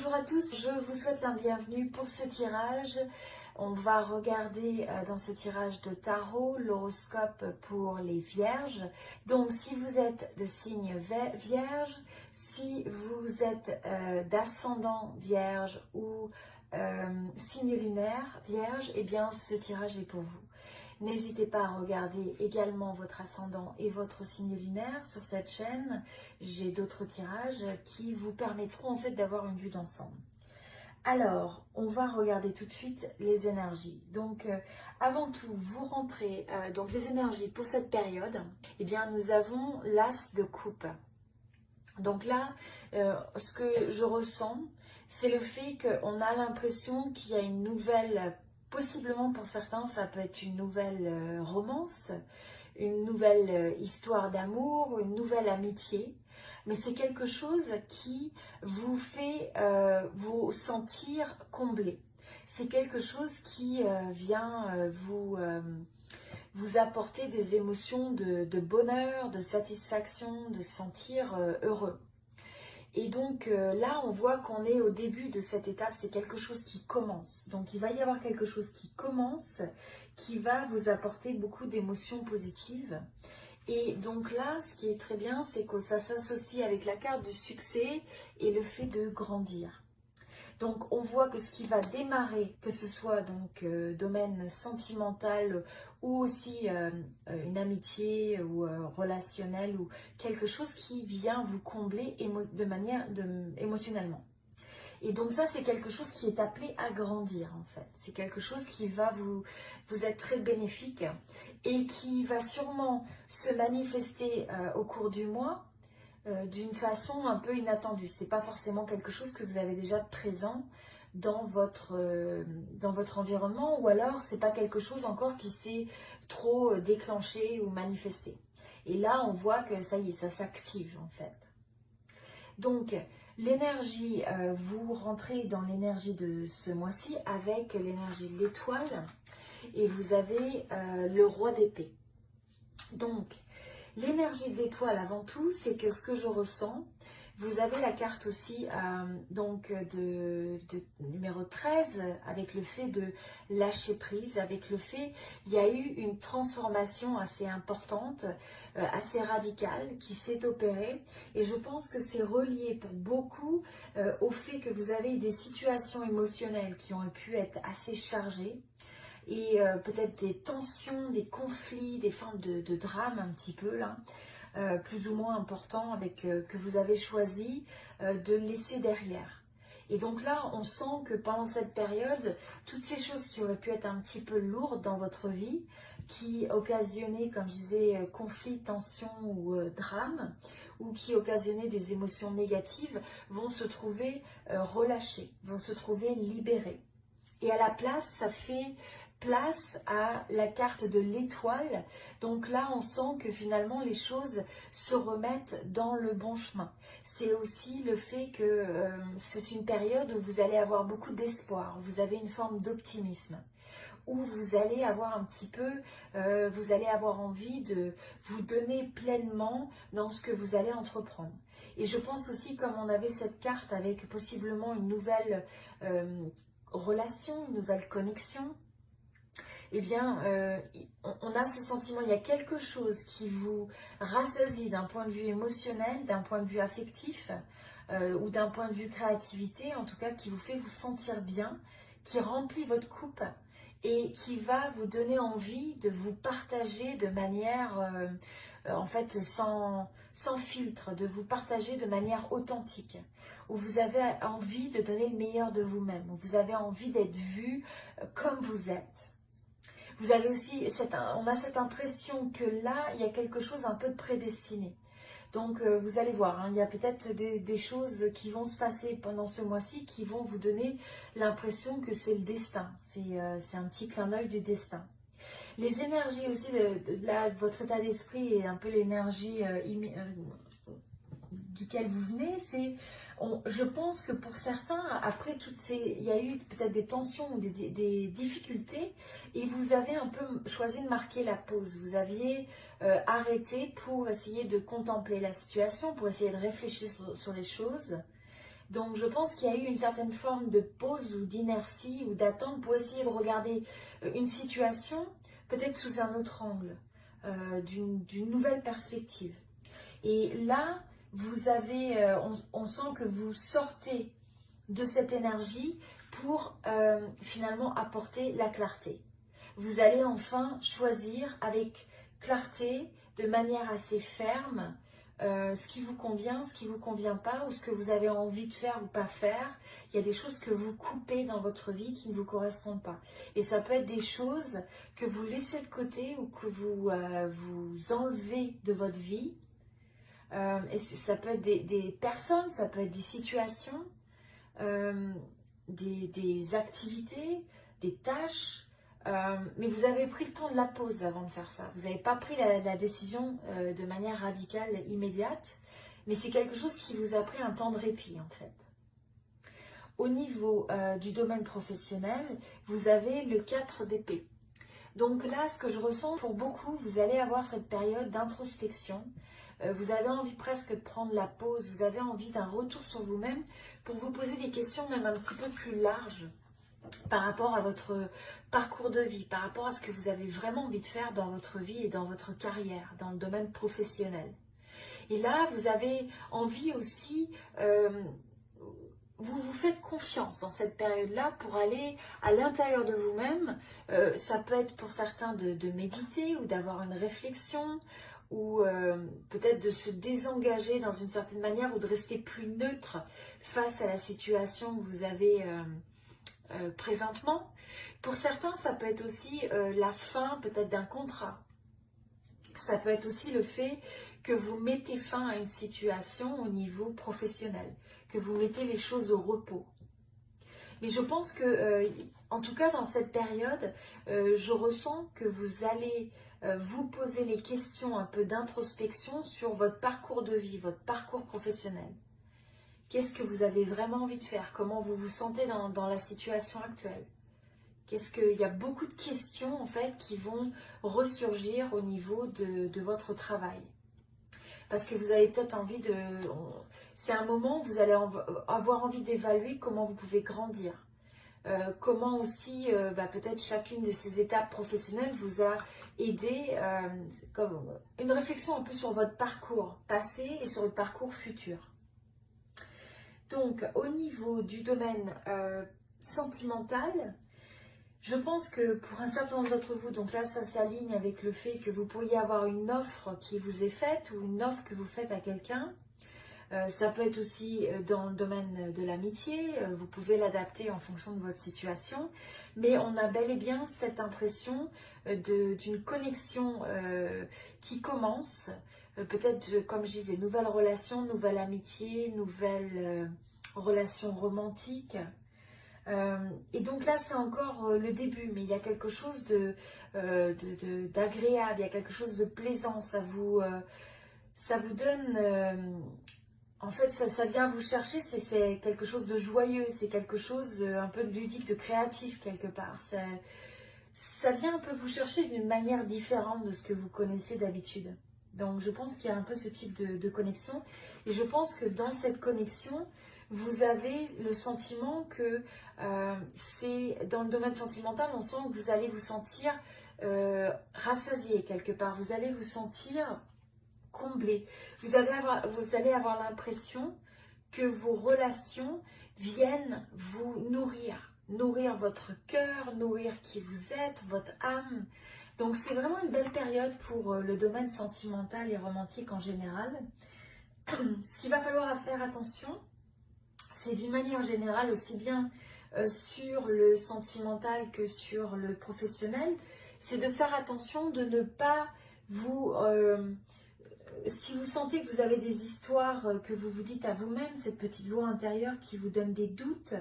Bonjour à tous, je vous souhaite la bienvenue pour ce tirage. On va regarder dans ce tirage de tarot l'horoscope pour les vierges. Donc si vous êtes de signe vierge, si vous êtes d'ascendant vierge ou signe lunaire vierge, eh bien ce tirage est pour vous. N'hésitez pas à regarder également votre ascendant et votre signe lunaire sur cette chaîne. J'ai d'autres tirages qui vous permettront en fait d'avoir une vue d'ensemble. Alors, on va regarder tout de suite les énergies. Donc, avant tout, vous rentrez donc les énergies pour cette période. Eh bien, nous avons l'as de coupe. Donc là, ce que je ressens, c'est le fait qu'on a l'impression qu'il y a une nouvelle. Possiblement pour certains, ça peut être une nouvelle romance, une nouvelle histoire d'amour, une nouvelle amitié. Mais c'est quelque chose qui vous fait vous sentir comblé. C'est quelque chose qui vient vous apporter des émotions de bonheur, de satisfaction, de se sentir heureux. Et donc là, on voit qu'on est au début de cette étape, c'est quelque chose qui commence. Donc il va y avoir quelque chose qui commence, qui va vous apporter beaucoup d'émotions positives. Et donc là, ce qui est très bien, c'est que ça s'associe avec la carte du succès et le fait de grandir. Donc on voit que ce qui va démarrer, que ce soit donc domaine sentimental ou aussi une amitié ou relationnelle ou quelque chose qui vient vous combler émotionnellement. Et donc ça, c'est quelque chose qui est appelé à grandir en fait. C'est quelque chose qui va vous être très bénéfique et qui va sûrement se manifester au cours du mois d'une façon un peu inattendue. C'est pas forcément quelque chose que vous avez déjà présent dans votre environnement, ou alors c'est pas quelque chose encore qui s'est trop déclenché ou manifesté. Et là, on voit que ça y est, ça s'active en fait. Donc, l'énergie, vous rentrez dans l'énergie de ce mois-ci avec l'énergie de l'étoile et vous avez le roi d'épée. Donc, l'énergie de l'étoile avant tout, c'est que ce que je ressens, vous avez la carte aussi donc de numéro 13 avec le fait de lâcher prise, avec le fait il y a eu une transformation assez importante, assez radicale qui s'est opérée et je pense que c'est relié pour beaucoup au fait que vous avez eu des situations émotionnelles qui ont pu être assez chargées et peut-être des tensions, des conflits, des formes de drame un petit peu là. Plus ou moins important avec que vous avez choisi de laisser derrière. Et donc là, on sent que pendant cette période, toutes ces choses qui auraient pu être un petit peu lourdes dans votre vie, qui occasionnaient, comme je disais, conflits, tensions ou drames, ou qui occasionnaient des émotions négatives, vont se trouver relâchées, vont se trouver libérées. Et à la place, ça fait place à la carte de l'étoile. Donc là, on sent que finalement, les choses se remettent dans le bon chemin. C'est aussi le fait que c'est une période où vous allez avoir beaucoup d'espoir. Vous avez une forme d'optimisme. Où vous allez avoir un petit peu, vous allez avoir envie de vous donner pleinement dans ce que vous allez entreprendre. Et je pense aussi, comme on avait cette carte avec possiblement une nouvelle relation, une nouvelle connexion, eh bien, on a ce sentiment, il y a quelque chose qui vous rassasie d'un point de vue émotionnel, d'un point de vue affectif ou d'un point de vue créativité, en tout cas qui vous fait vous sentir bien, qui remplit votre coupe et qui va vous donner envie de vous partager de manière, en fait, sans filtre, de vous partager de manière authentique, où vous avez envie de donner le meilleur de vous-même, où vous avez envie d'être vu comme vous êtes. Vous avez aussi, on a cette impression que là, il y a quelque chose un peu de prédestiné. Donc, vous allez voir, hein, il y a peut-être des choses qui vont se passer pendant ce mois-ci qui vont vous donner l'impression que c'est le destin. C'est un petit clin d'œil du destin. Les énergies aussi de votre état d'esprit et un peu l'énergie duquel vous venez, je pense que pour certains, après il y a eu peut-être des tensions ou des difficultés et vous avez un peu choisi de marquer la pause. Vous aviez arrêté pour essayer de contempler la situation, pour essayer de réfléchir sur les choses. Donc je pense qu'il y a eu une certaine forme de pause ou d'inertie ou d'attente pour essayer de regarder une situation peut-être sous un autre angle, d'une nouvelle perspective. Et là, vous avez, on sent que vous sortez de cette énergie pour finalement apporter la clarté. Vous allez enfin choisir avec clarté, de manière assez ferme, ce qui vous convient, ce qui ne vous convient pas, ou ce que vous avez envie de faire ou pas faire. Il y a des choses que vous coupez dans votre vie qui ne vous correspondent pas. Et ça peut être des choses que vous laissez de côté ou que vous, vous enlevez de votre vie. Et ça peut être des personnes, ça peut être des situations, des activités, des tâches. Mais vous avez pris le temps de la pause avant de faire ça. Vous n'avez pas pris la décision de manière radicale, immédiate, mais c'est quelque chose qui vous a pris un temps de répit en fait. Au niveau du domaine professionnel, vous avez le 4 d'épée. Donc là, ce que je ressens pour beaucoup, vous allez avoir cette période d'introspection. Vous avez envie presque de prendre la pause, vous avez envie d'un retour sur vous-même pour vous poser des questions même un petit peu plus larges par rapport à votre parcours de vie, par rapport à ce que vous avez vraiment envie de faire dans votre vie et dans votre carrière, dans le domaine professionnel. Et là, vous avez envie aussi, vous vous faites confiance dans cette période-là pour aller à l'intérieur de vous-même. Ça peut être pour certains de méditer ou d'avoir une réflexion, ou peut-être de se désengager dans une certaine manière ou de rester plus neutre face à la situation que vous avez présentement. Pour certains, ça peut être aussi la fin peut-être d'un contrat. Ça peut être aussi le fait que vous mettez fin à une situation au niveau professionnel, que vous mettez les choses au repos. Mais je pense que, en tout cas dans cette période, je ressens que vous allez vous poser les questions un peu d'introspection sur votre parcours de vie, votre parcours professionnel. Qu'est-ce que vous avez vraiment envie de faire? Comment vous vous sentez dans la situation actuelle? Qu'est-ce qu'il y a beaucoup de questions en fait qui vont ressurgir au niveau de votre travail. Parce que vous avez peut-être envie de... C'est un moment où vous allez avoir envie d'évaluer comment vous pouvez grandir. Comment aussi, peut-être chacune de ces étapes professionnelles vous a aidé, comme une réflexion un peu sur votre parcours passé et sur le parcours futur. Donc, au niveau du domaine sentimental, je pense que pour un certain nombre d'entre vous, donc là ça s'aligne avec le fait que vous pourriez avoir une offre qui vous est faite ou une offre que vous faites à quelqu'un. Ça peut être aussi dans le domaine de l'amitié, vous pouvez l'adapter en fonction de votre situation, mais on a bel et bien cette impression d'une connexion qui commence, peut-être comme je disais, nouvelle relation, nouvelle amitié, nouvelle relation romantique. Et donc là c'est encore le début, mais il y a quelque chose d'agréable, il y a quelque chose de plaisant, ça vous donne... En fait, ça vient vous chercher, c'est quelque chose de joyeux, c'est quelque chose un peu de ludique, de créatif quelque part. Ça vient un peu vous chercher d'une manière différente de ce que vous connaissez d'habitude. Donc je pense qu'il y a un peu ce type de connexion. Et je pense que dans cette connexion, vous avez le sentiment que c'est dans le domaine sentimental, on sent que vous allez vous sentir rassasié quelque part. Vous allez vous sentir... comblé. Vous allez avoir l'impression que vos relations viennent vous nourrir votre cœur, nourrir qui vous êtes, votre âme. Donc c'est vraiment une belle période pour le domaine sentimental et romantique en général. Ce qu'il va falloir faire attention, c'est d'une manière générale aussi bien sur le sentimental que sur le professionnel, c'est de faire attention de ne pas vous... si vous sentez que vous avez des histoires que vous vous dites à vous-même, cette petite voix intérieure qui vous donne des doutes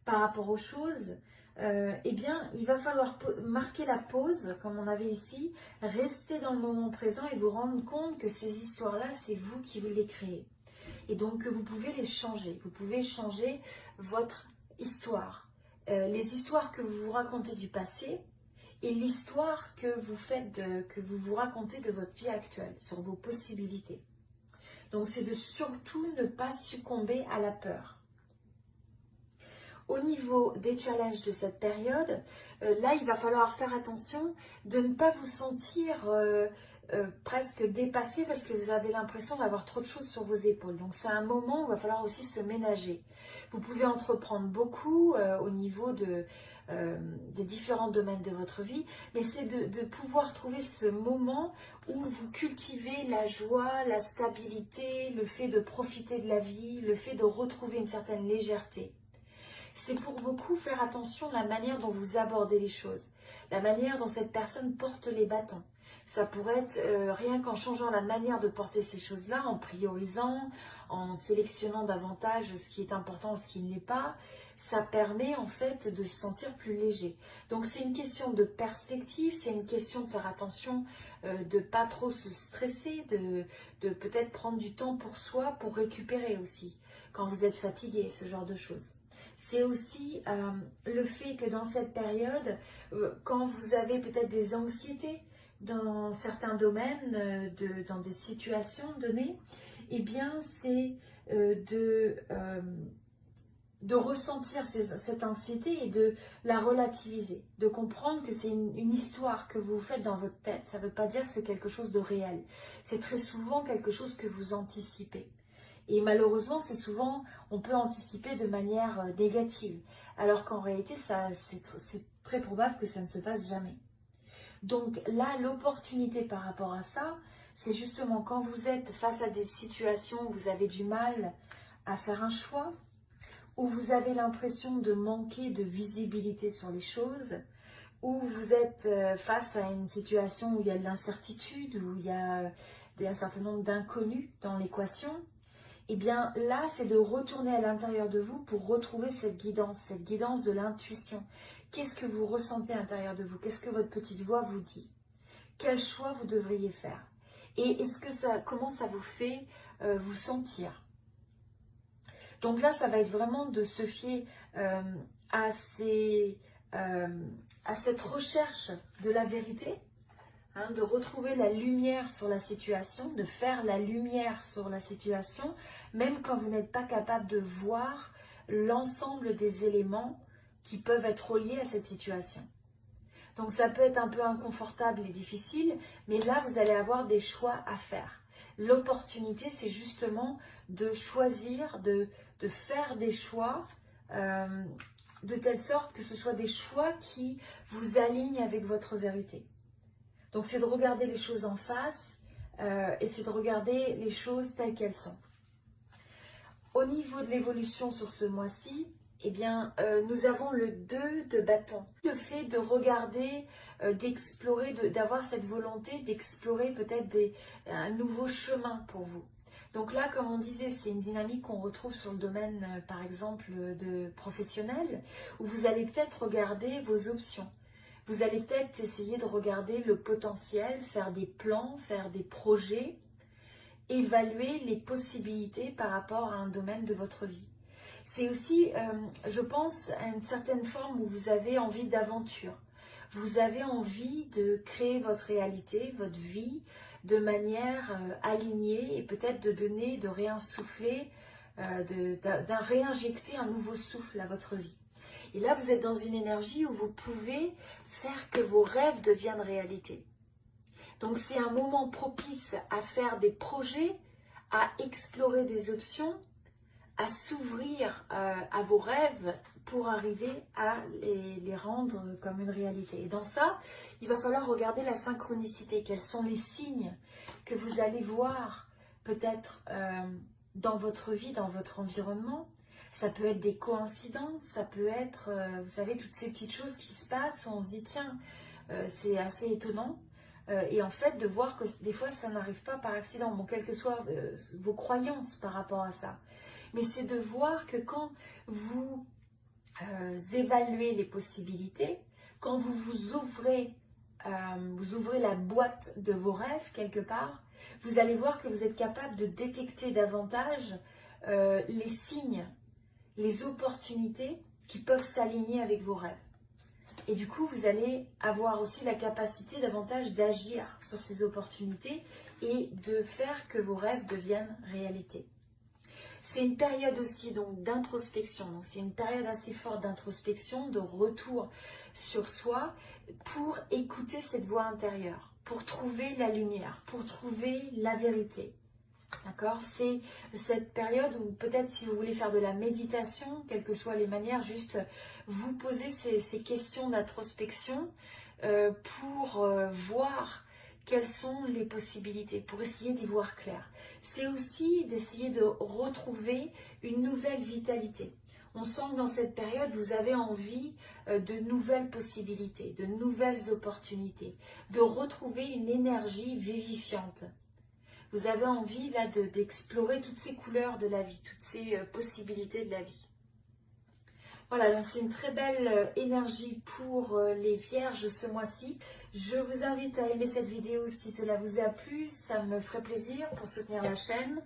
par rapport aux choses, eh bien, il va falloir marquer la pause, comme on avait ici, rester dans le moment présent et vous rendre compte que ces histoires-là, c'est vous qui les créez. Et donc, que vous pouvez les changer. Vous pouvez changer votre histoire. Les histoires que vous vous racontez du passé, et l'histoire que vous vous racontez de votre vie actuelle, sur vos possibilités. Donc c'est de surtout ne pas succomber à la peur. Au niveau des challenges de cette période, là, il va falloir faire attention de ne pas vous sentir presque dépassé parce que vous avez l'impression d'avoir trop de choses sur vos épaules. Donc, c'est un moment où il va falloir aussi se ménager. Vous pouvez entreprendre beaucoup au niveau des différents domaines de votre vie, mais c'est de pouvoir trouver ce moment où vous cultivez la joie, la stabilité, le fait de profiter de la vie, le fait de retrouver une certaine légèreté. C'est pour beaucoup faire attention à la manière dont vous abordez les choses, la manière dont cette personne porte les bâtons. Ça pourrait être rien qu'en changeant la manière de porter ces choses-là, en priorisant, en sélectionnant davantage ce qui est important, ce qui ne l'est pas. Ça permet en fait de se sentir plus léger. Donc c'est une question de perspective, c'est une question de faire attention, de pas trop se stresser, de peut-être prendre du temps pour soi, pour récupérer aussi, quand vous êtes fatigué, ce genre de choses. C'est aussi le fait que dans cette période, quand vous avez peut-être des anxiétés dans certains domaines, dans des situations données, eh bien c'est de ressentir cette anxiété et de la relativiser, de comprendre que c'est une histoire que vous faites dans votre tête. Ça ne veut pas dire que c'est quelque chose de réel. C'est très souvent quelque chose que vous anticipez. Et malheureusement, c'est souvent, on peut anticiper de manière négative, alors qu'en réalité, c'est très probable que ça ne se passe jamais. Donc là, l'opportunité par rapport à ça, c'est justement quand vous êtes face à des situations où vous avez du mal à faire un choix, où vous avez l'impression de manquer de visibilité sur les choses, où vous êtes face à une situation où il y a de l'incertitude, où il y a un certain nombre d'inconnus dans l'équation. Eh bien là, c'est de retourner à l'intérieur de vous pour retrouver cette guidance de l'intuition. Qu'est-ce que vous ressentez à l'intérieur de vous? Qu'est-ce que votre petite voix vous dit? Quel choix vous devriez faire? Et comment ça vous fait vous sentir? Donc là, ça va être vraiment de se fier à cette recherche de la vérité, de retrouver la lumière sur la situation, de faire la lumière sur la situation, même quand vous n'êtes pas capable de voir l'ensemble des éléments qui peuvent être reliés à cette situation. Donc ça peut être un peu inconfortable et difficile, mais là vous allez avoir des choix à faire. L'opportunité, c'est justement de choisir, de faire des choix de telle sorte que ce soit des choix qui vous alignent avec votre vérité. Donc c'est de regarder les choses en face et c'est de regarder les choses telles qu'elles sont. Au niveau de l'évolution sur ce mois-ci, eh bien, nous avons le 2 de bâton. Le fait de regarder, d'explorer, d'avoir cette volonté d'explorer peut-être un nouveau chemin pour vous. Donc là, comme on disait, c'est une dynamique qu'on retrouve sur le domaine, par exemple, de professionnel, où vous allez peut-être regarder vos options. Vous allez peut-être essayer de regarder le potentiel, faire des plans, faire des projets, évaluer les possibilités par rapport à un domaine de votre vie. C'est aussi, je pense, à une certaine forme où vous avez envie d'aventure. Vous avez envie de créer votre réalité, votre vie, de manière alignée et peut-être de réinsuffler, de réinjecter un nouveau souffle à votre vie. Et là, vous êtes dans une énergie où vous pouvez faire que vos rêves deviennent réalité. Donc, c'est un moment propice à faire des projets, à explorer des options, à s'ouvrir à vos rêves pour arriver à les rendre comme une réalité. Et dans ça, il va falloir regarder la synchronicité. Quels sont les signes que vous allez voir peut-être dans votre vie, dans votre environnement. Ça peut être des coïncidences, ça peut être, vous savez, toutes ces petites choses qui se passent où on se dit, tiens, c'est assez étonnant. Et en fait, de voir que des fois, ça n'arrive pas par accident, bon, quelles que soient vos croyances par rapport à ça. Mais c'est de voir que quand vous évaluez les possibilités, quand vous ouvrez la boîte de vos rêves quelque part, vous allez voir que vous êtes capable de détecter davantage les signes, les opportunités qui peuvent s'aligner avec vos rêves. Et du coup, vous allez avoir aussi la capacité davantage d'agir sur ces opportunités et de faire que vos rêves deviennent réalité. C'est une période aussi donc d'introspection. Donc c'est une période assez forte d'introspection, de retour sur soi pour écouter cette voix intérieure, pour trouver la lumière, pour trouver la vérité. D'accord? C'est cette période où peut-être si vous voulez faire de la méditation, quelles que soient les manières, juste vous poser ces questions d'introspection pour voir quelles sont les possibilités, pour essayer d'y voir clair. C'est aussi d'essayer de retrouver une nouvelle vitalité. On sent que dans cette période, vous avez envie de nouvelles possibilités, de nouvelles opportunités, de retrouver une énergie vivifiante. Vous avez envie là d'explorer toutes ces couleurs de la vie, toutes ces possibilités de la vie. Voilà, donc c'est une très belle énergie pour les vierges ce mois-ci. Je vous invite à aimer cette vidéo si cela vous a plu, ça me ferait plaisir pour soutenir la chaîne.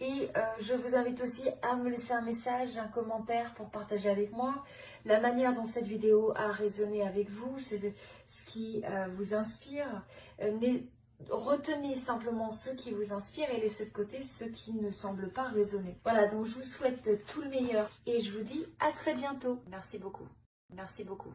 Et je vous invite aussi à me laisser un message, un commentaire pour partager avec moi la manière dont cette vidéo a résonné avec vous, ce qui vous inspire. Retenez simplement ceux qui vous inspirent et laissez de côté ceux qui ne semblent pas résonner. Voilà, donc je vous souhaite tout le meilleur et je vous dis à très bientôt. Merci beaucoup. Merci beaucoup.